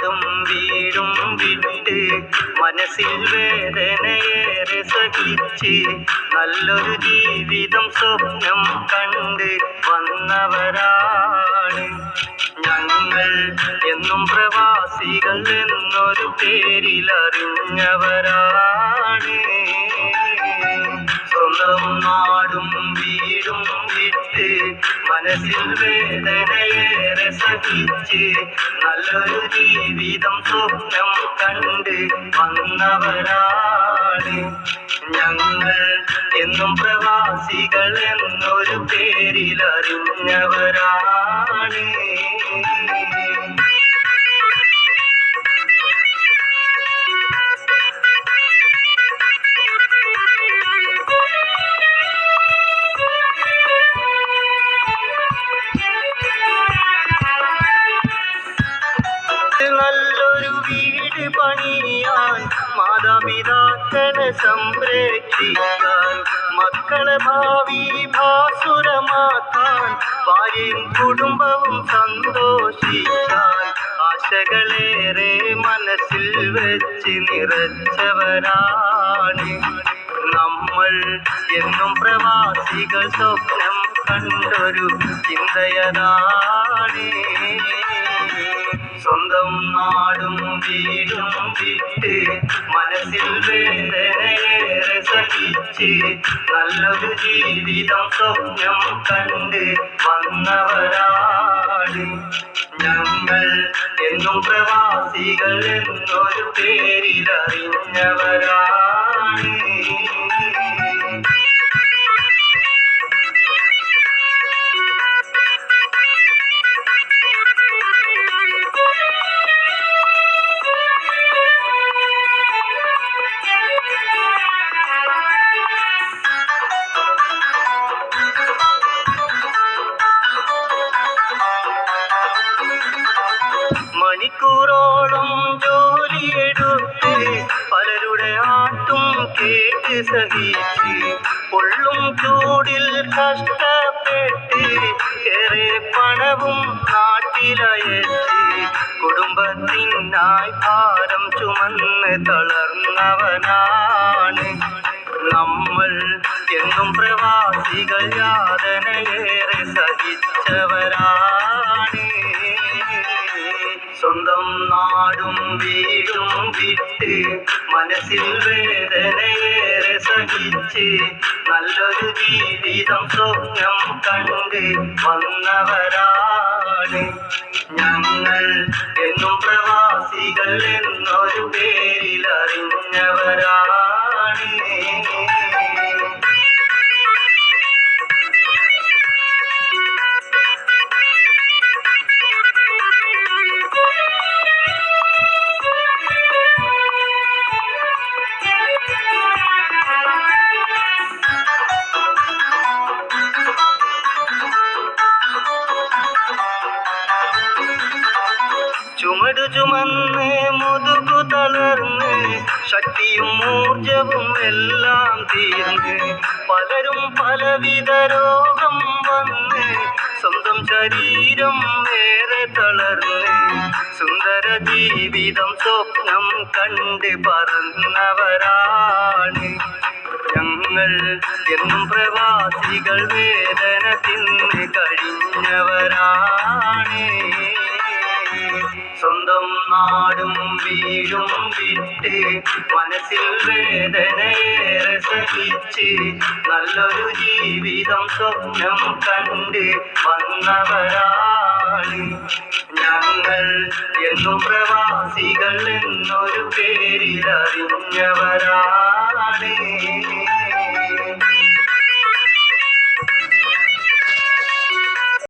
നാടും വീടും വിട്ട് മനസ്സിൽ വേദനയേറെ സഹിച്ച് നല്ലൊരു ജീവിതം സ്വപ്നം കണ്ട് വന്നവരാണ് ഞങ്ങൾ. എന്നും പ്രവാസികൾ എന്നൊരു പേരിൽ അറിഞ്ഞവരാണ്. സ്വന്തം നാടും വീടും വിട്ട് മനസ്സിൽ വേദനയേറെ സഹിച്ച് നല്ലൊരു ജീവിതം സ്വപ്നം കണ്ട് വന്നവരാണ് ഞങ്ങൾ. എന്നും പ്രവാസികൾ എന്നൊരു പേരിൽ അറിഞ്ഞവരാണ്. നല്ലൊരു വീട് പണിയാൻ, മാതാപിതാക്കളെ സംരക്ഷിക്കാൻ, മക്കളെ ഭാവി ഭാസുരമാക്കാൻ, ഭാര്യയും കുടുംബവും സന്തോഷിക്കാൻ ആശകളേറെ മനസ്സിൽ വെച്ച് നിറച്ചവരാണ് നമ്മൾ. എന്നും പ്രവാസികൾ സ്വപ്നം കണ്ടൊരു ചിന്തയതാണ്. സ്വന്തം നാടും വീടും വിട്ട് മനസ്സിൽ വേദനയേറെ സഹിച്ച് നല്ലൊരു ജീവിതം സ്വപ്നം കണ്ട് വന്നവരാണ് ഞങ്ങൾ. എന്നും പ്രവാസികൾ എന്നൊരു പേരിൽ അറിഞ്ഞവരാണ്. മണിക്കൂറോളം ജോലിയെടുത്ത് പലരുടെ ആട്ടും കേട്ട് സഹിച്ച് പൊള്ളും ചൂടിൽ കഷ്ടപ്പെട്ട് ഏറെ പണവും നാട്ടിലയച്ച് കുടുംബത്തിനായി ഭാരം ചുമന്ന് തളർന്നവനാണ് നമ്മൾ. എന്നും പ്രവാസികൾ യാതനയേറെ സഹിച്ചവരാണ്. സ്വന്തം നാടും വീടും വിട്ട് മനസ്സിൽ വേദനയേറെ സഹിച്ച് നല്ലൊരു ജീവിതം സ്വപ്നം കണ്ട് വന്നവരാണ് ഞങ്ങൾ. എന്നും പ്രവാസികൾ എന്നൊരു പേരിൽ അറിഞ്ഞവരാണ്. ചുമടു ചുമന്ന് മുതുകു തളർന്ന് ശക്തിയും ഊർജവും എല്ലാം തീർന്ന് പലരും പലവിധ രോഗം വന്ന് സ്വന്തം ശരീരം ഏറെ തളർന്ന് സുന്ദര ജീവിതം സ്വപ്നം കണ്ട് പറന്നവരാണ് ഞങ്ങൾ. എന്നും പ്രവാസികൾ വേദന തിന്ന് കഴിഞ്ഞവരാണ്. സ്വന്തം നാടും വീടും വിട്ട് മനസ്സിൽ വേദനയേറെ സഹിച്ച് നല്ലൊരു ജീവിതം സ്വപ്നം കണ്ട് വന്നവരാണ് ഞങ്ങൾ. എന്നും പ്രവാസികൾ എന്നൊരു പേരിൽ അറിഞ്ഞവരാണ്.